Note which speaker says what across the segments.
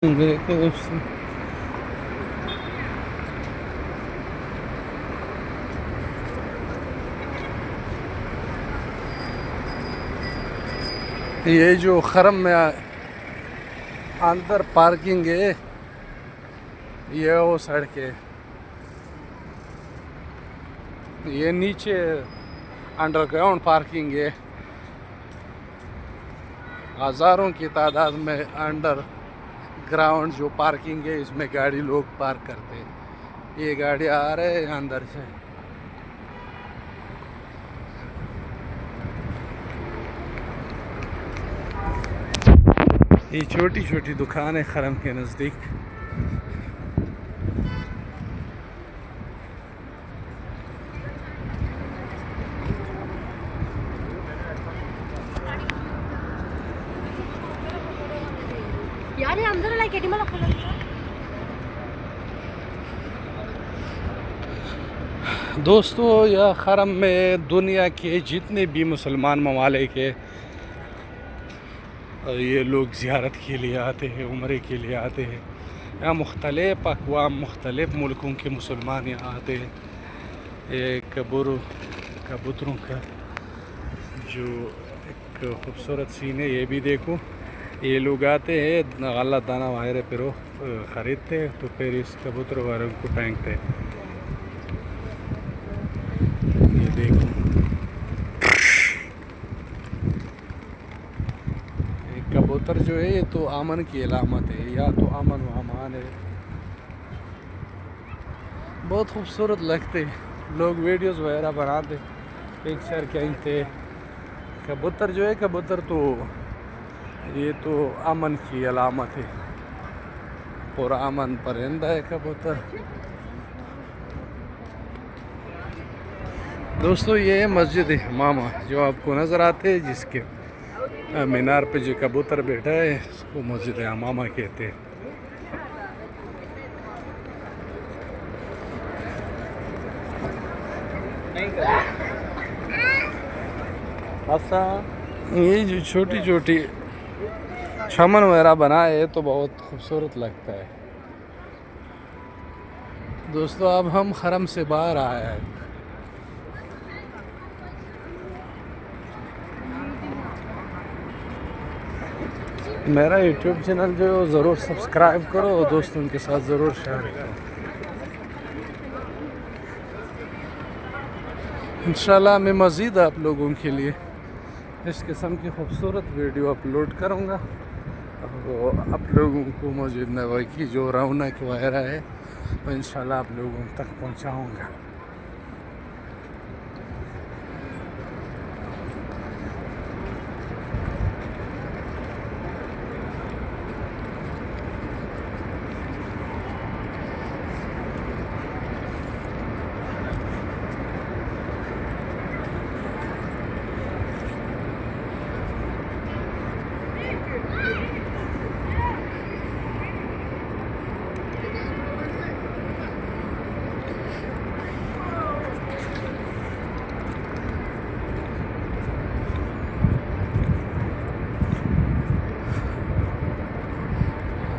Speaker 1: ये जो खरम में अंदर पार्किंग है, ये वो सड़क है। ये नीचे अंडरग्राउंड पार्किंग है। हज़ारों की तादाद में अंडर ग्राउंड जो पार्किंग है, इसमें गाड़ी लोग पार्क करते हैं। ये गाड़ी आ रहे हैं अंदर से। ये छोटी छोटी दुकान है खरम के नज़दीक।
Speaker 2: यार ये अंदर लाइक एनिमल खोला।
Speaker 1: दोस्तों, यह खरम में दुनिया के जितने भी मुसलमान ममालिक है, ये लोग ज़ियारत के लिए आते हैं, उम्रे के लिए आते हैं। यहाँ मुख्तलिफ़ अक़वाम, मुख्तलिफ़ मुल्कों के मुसलमान यहाँ आते हैं। ये कबूतरों का जो एक खूबसूरत सीन है, ये भी देखो। ये लोग आते हैं, गला दाना वगैरह फिर ख़रीदते हैं, तो फिर इस कबूतर वगैरह को फेंकते हैं। ये देखो, कबूतर जो है ये तो अमन की अलामत है, या तो अमन व अमान है। बहुत खूबसूरत लगते लोग, वीडियोस वगैरह बनाते, पिक्चर खींचते। कबूतर जो है, कबूतर तो ये तो अमन की अलामत है, पूरा अमन परिंदा है कबूतर। दोस्तों, ये मस्जिद है मामा जो आपको नज़र आते हैं, जिसके मीनार पे जो कबूतर बैठा है, उसको मस्जिद हमामा कहते हैं। ये जो छोटी छोटी चमन वगैरह बनाए है, तो बहुत खूबसूरत लगता है। दोस्तों, अब हम खरम से बाहर आए हैं। मेरा यूट्यूब चैनल जो ज़रूर सब्सक्राइब करो और दोस्तों के साथ ज़रूर शेयर करो। इंशाल्लाह मैं मज़ीद आप लोगों के लिए इस किस्म की खूबसूरत वीडियो अपलोड करूँगा, और आप लोगों को मस्जिद नबवी की जो रौनक वगैरह है, तो इंशाल्लाह आप लोगों तक पहुँचाऊँगा।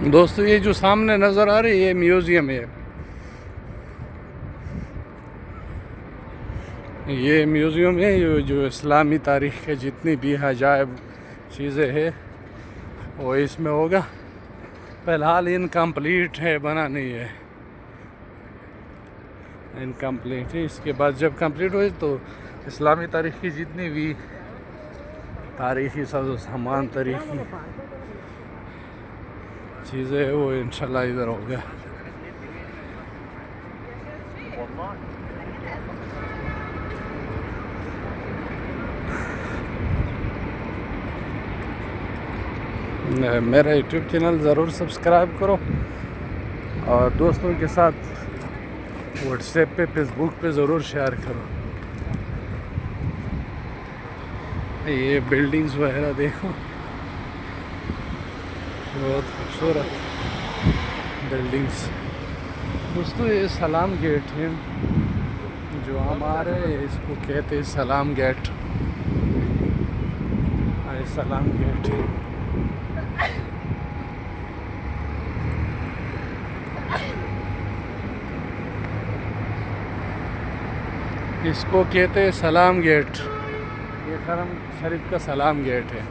Speaker 1: दोस्तों, ये जो सामने नज़र आ रही है, ये म्यूज़ियम है। ये म्यूज़ियम है, ये जो इस्लामी तारीख़ के जितनी भी अजायब चीज़ें हैं, वो इसमें होगा। फ़िलहाल इनकम्प्लीट है, बना नहीं है, इनकम्प्लीट है। इसके बाद जब कंप्लीट हो तो इस्लामी तारीख़ की जितनी भी तारीख़ी साज़ो सामान, तारीख़ी चीज़ें हैं, वो इंशाल्लाह इधर होगा। मेरा यूट्यूब चैनल ज़रूर सब्सक्राइब करो, और दोस्तों के साथ व्हाट्सएप पे, फेसबुक पे ज़रूर शेयर करो। ये बिल्डिंग्स वगैरह देखो, बहुत खूबसूरत बिल्डिंग्स। दोस्तों, ये सलाम गेट है जो हमारे, इसको कहते हैं सलाम गेट। ये सलाम गेट है। इसको कहते हैं सलाम गेट। ये हरम शरीफ का सलाम गेट है।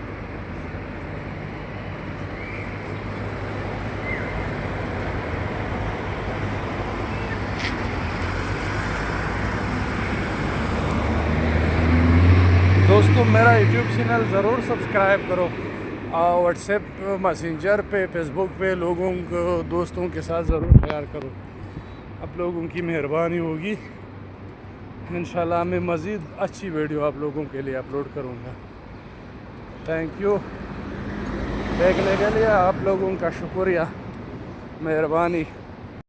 Speaker 1: दोस्तों मेरा यूट्यूब चैनल ज़रूर सब्सक्राइब करो और व्हाट्सएप मैसेंजर पे फेसबुक पे लोगों को दोस्तों के साथ ज़रूर शेयर करो। आप लोगों की मेहरबानी होगी। इंशाल्लाह मैं मज़ीद अच्छी वीडियो आप लोगों के लिए अपलोड करूँगा। थैंक यू देखने के लिए, आप लोगों का शुक्रिया, मेहरबानी।